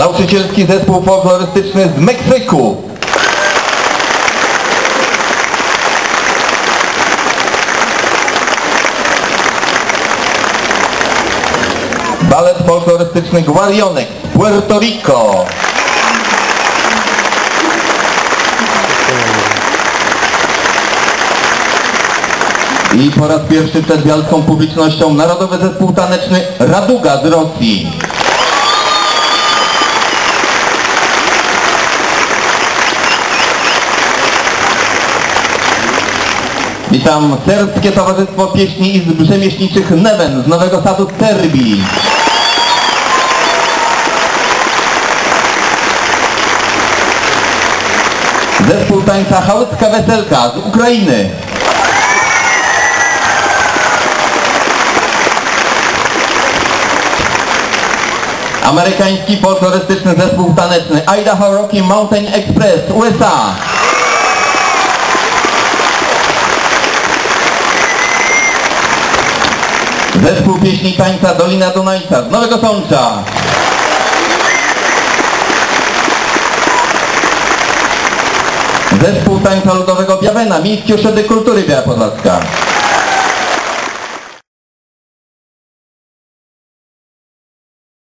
Nauczycielski zespół folklorystyczny z Meksyku. Balet folklorystyczny Guarionek z Puerto Rico. I po raz pierwszy przed wielką publicznością Narodowy Zespół Taneczny Raduga z Rosji. Witam Serbskie Towarzystwo Pieśni Izb Rzemieślniczych Neven z Nowego Sadu z Serbii. Zespół tańca Hałycka Weselka z Ukrainy. Amerykański folklorystyczny zespół taneczny Idaho Rocky Mountain Express, USA. Zespół pieśni i tańca Dolina Dunajca z Nowego Sącza. Zespół tańca ludowego Biawena, Miejskie Ośrodek Kultury Biała Podlaska.